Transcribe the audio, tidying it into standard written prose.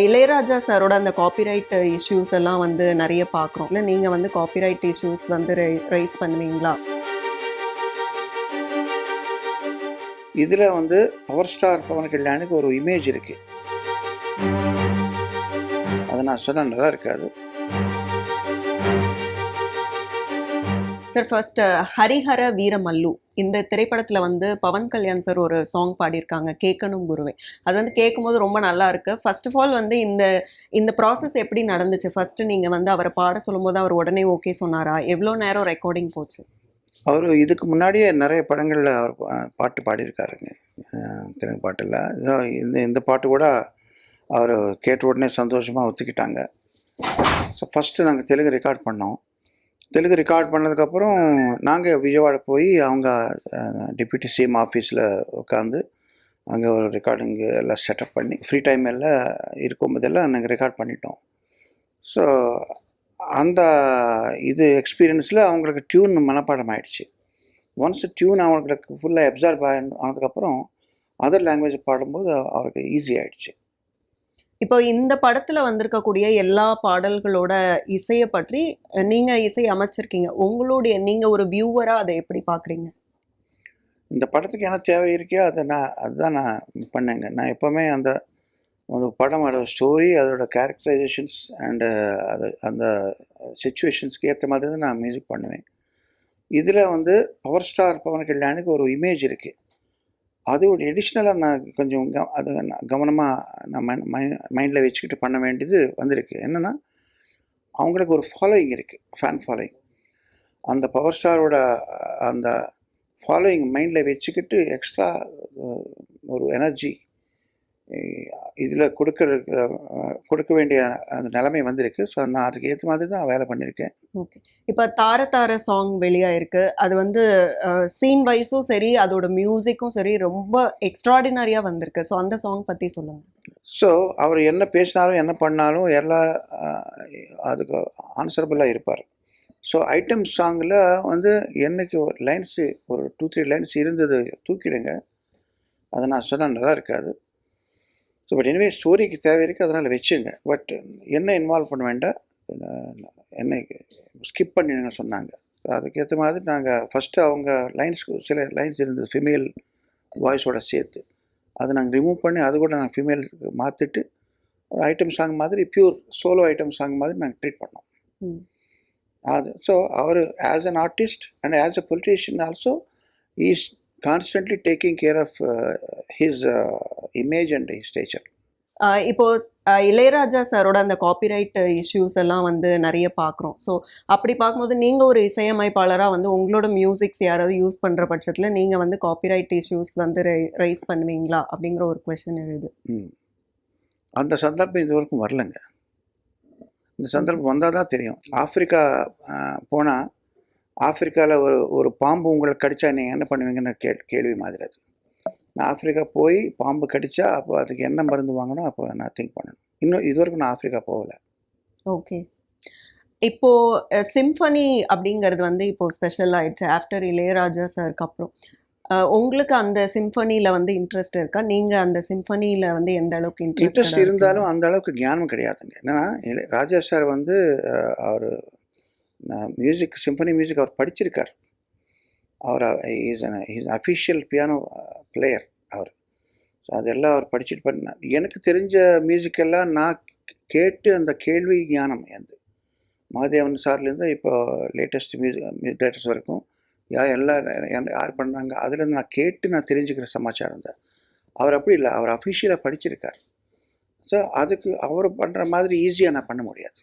இளையராஜா சாரோட அந்த copyright issues எல்லாம் வந்து நிறைய பார்க்குறோம். இல்லை நீங்கள் வந்து காப்பிரைட் இஷ்யூஸ் வந்து ரைஸ் பண்ணுவீங்களா? இதில் வந்து பவர் ஸ்டார் பவன் கல்யாணுக்கு ஒரு இமேஜ் இருக்கு. அதை நான் சொன்ன நல்லா இருக்காது. சார் ஃபர்ஸ்ட் ஹரிஹர வீரமல்லு இந்த திரைப்படத்தில் வந்து பவன் கல்யாண் சார் ஒரு சாங் பாடியிருக்காங்க, கேட்கணும் குருவே. அது வந்து கேட்கும்போது ரொம்ப நல்லா இருக்கு. ஃபர்ஸ்ட் ஆஃப் ஆல் வந்து இந்த ப்ராசஸ் எப்படி நடந்துச்சு? ஃபர்ஸ்ட் நீங்கள் வந்து அவரை பாட சொல்லும்போது அவர் உடனே ஓகே சொன்னாரா? எவ்வளோ நேரம் ரெக்கார்டிங் போச்சு? அவர் இதுக்கு முன்னாடியே நிறைய படங்களில் அவர் பாட்டு பாடியிருக்காருங்க. தெலுங்கு பாட்டில் இந்த பாட்டு கூட அவர் கேட்ட உடனே சந்தோஷமாக ஒத்துக்கிட்டாங்க. ஸோ ஃபஸ்ட்டு நாங்கள் தெலுங்கு ரெக்கார்ட் பண்ணோம். தெலுங்கு ரெக்கார்ட் பண்ணதுக்கப்புறம் நாங்கள் விஜயவாடா போய் அவங்க டெப்யூட்டி சிஎம் ஆஃபீஸில் உட்காந்து அங்கே ஒரு ரெக்கார்டிங் எல்லாம் செட்டப் பண்ணி ஃப்ரீ டைம் எல்லாம் இருக்கும்போதெல்லாம் நாங்கள் ரெக்கார்ட் பண்ணிட்டோம். ஸோ அந்த எக்ஸ்பீரியன்ஸில் அவங்களுக்கு டியூன் மனப்பாடம் ஆகிடுச்சு. ஒன்ஸ் டியூன் அவங்களுக்கு ஃபுல்லாக அப்சர்வ் ஆனதுக்கப்புறம் அதர் லாங்குவேஜ் பாடும்போது அவருக்கு ஈஸி ஆகிடுச்சு. இப்போ இந்த படத்தில் வந்திருக்கக்கூடிய எல்லா பாடல்களோட இசையை பற்றி நீங்கள் இசை அமைச்சிருக்கீங்க. நீங்கள் ஒரு வியூவராக அதை எப்படி பார்க்குறீங்க? இந்த படத்துக்கு என்ன தேவை இருக்கோ அதுதான் நான் பண்ணேங்க. நான் எப்போவுமே அந்த படம் அதோட ஸ்டோரி, அதோட கேரக்டரைசேஷன்ஸ் அண்டு அந்த சிச்சுவேஷன்ஸ்க்கு ஏற்ற மாதிரி தான் நான் மியூசிக் பண்ணுவேன். இதில் வந்து பவர் ஸ்டார் பவன் கல்யாணுக்கு ஒரு இமேஜ் இருக்குது. அது ஒரு எடிஷ்னலாக நான் கொஞ்சம் அது கவனமாக நான் மைண்டில் வச்சுக்கிட்டு பண்ண வேண்டியது வந்திருக்கு. என்னென்னா, அவங்களுக்கு ஒரு ஃபாலோயிங் இருக்குது, ஃபேன் ஃபாலோயிங். அந்த பவர் ஸ்டாரோட அந்த ஃபாலோயிங் மைண்டில் வச்சுக்கிட்டு எக்ஸ்ட்ரா ஒரு எனர்ஜி இதில் கொடுக்க வேண்டிய அந்த நிலைமை வந்திருக்கு. ஸோ நான் அதுக்கு ஏற்ற மாதிரி தான் வேலை பண்ணியிருக்கேன். ஓகே. இப்போ தார சாங் வெளியாயிருக்கு. அது வந்து சீன் வைஸும் சரி, அதோட மியூசிக்கும் சரி ரொம்ப எக்ஸ்ட்ராடினரியாக வந்திருக்கு. ஸோ அந்த சாங் பற்றி சொல்லுங்கள். ஸோ அவர் என்ன பேசினாலும் என்ன பண்ணாலும் எல்லாம் அதுக்கு ஆன்சரபுளாக இருப்பார். ஸோ ஐட்டம் சாங்கில் வந்து என்னைக்கு ஒரு லைன்ஸு ஒரு 2-3 லைன்ஸ் இருந்தது தூக்கிடுங்க, அதை நான் சொன்னால் நல்லா இருக்காது. ஸோ பட் எனிவே ஸ்டோரிக்கு தேவை இருக்குது, அதனால் வச்சுங்க. பட் என்ன இன்வால்வ் பண்ண வேண்டாம், என்ன ஸ்கிப் பண்ணிடுங்க சொன்னாங்க. அதுக்கேற்ற மாதிரி நாங்கள் ஃபஸ்ட்டு அவங்க சில லைன்ஸ் இருந்தது ஃபீமேல் வாய்ஸோட சேர்த்து, அதை நாங்கள் ரிமூவ் பண்ணி அது கூட நாங்கள் ஃபீமேலுக்கு மாற்றிட்டு ஒரு ஐட்டம் சாங் மாதிரி, பியூர் சோலோ ஐட்டம் சாங் மாதிரி நாங்கள் ட்ரீட் பண்ணோம். அது ஸோ அவர் as an artist and as a politician also is constantly taking care of his image and his stature. இப்போ இளையராஜா சாரோட அந்த காப்பிரைட் இஷ்யூஸ் எல்லாம் வந்து நிறைய பார்க்குறோம். ஸோ அப்படி பார்க்கும்போது நீங்கள் ஒரு இசையமைப்பாளராக வந்து உங்களோட மியூசிக்ஸ் யாராவது யூஸ் பண்ணுற பட்சத்தில் நீங்கள் வந்து காப்பிரைட் இஷ்யூஸ் வந்து ரைஸ் பண்ணுவீங்களா அப்படிங்கிற ஒரு கொஸ்டின் எழுது. அந்த சந்தர்ப்பம் இது வரைக்கும் வரலைங்க. இந்த சந்தர்ப்பம் வந்தால் தான் தெரியும். ஆப்பிரிக்கா போனால் ஆப்பிரிக்காவில் ஒரு பாம்பு உங்களை கடித்தா நீங்கள் என்ன பண்ணுவீங்கன்னு கேள்வி மாதிரி. அது நான் ஆப்பிரிக்கா போய் பாம்பு கடித்தா அப்போ அதுக்கு என்ன மருந்து வாங்கணும், அப்போ நான் திங்க் பண்ணணும். இன்னும் இது வரைக்கும் நான் ஆப்பிரிக்கா போகலை. ஓகே. இப்போது சிம்ஃபனி அப்படிங்கிறது வந்து இப்போது ஸ்பெஷல் ஆகிடுச்சு ஆஃப்டர் இளையராஜா சாருக்கு அப்புறம். உங்களுக்கு அந்த சிம்ஃபனியில் வந்து இன்ட்ரெஸ்ட் இருக்கா? நீங்கள் அந்த சிம்ஃபனியில் வந்து எந்த அளவுக்கு இன்ட்ரெஸ்ட் இருந்தாலும் அந்த அளவுக்கு ஞானம் கிடையாதுங்க. என்னென்னா ராஜா சார் வந்து அவர் சிம்பனி மியூசிக் அவர் படிச்சிருக்கார். அவர் இஸ் அஃபிஷியல் பியானோ பிளேயர் அவர். ஸோ அதெல்லாம் அவர் படிச்சுட்டு பண்ணார். எனக்கு தெரிஞ்ச மியூசிக்கெல்லாம் நான் கேட்டு அந்த கேள்வி ஞானம் எந்த மகாதேவன் சார்லேருந்து இப்போ லேட்டஸ்ட் டேட்டஸ் வரைக்கும் யார் பண்ணுறாங்க அதுலேருந்து நான் கேட்டு நான் தெரிஞ்சுக்கிற சமாச்சாரம் தான். அவர் அப்படி இல்லை, அவர் அஃபிஷியலாக படிச்சிருக்கார். ஸோ அதுக்கு அவர் பண்ணுற மாதிரி ஈஸியாக நான் பண்ண முடியாது.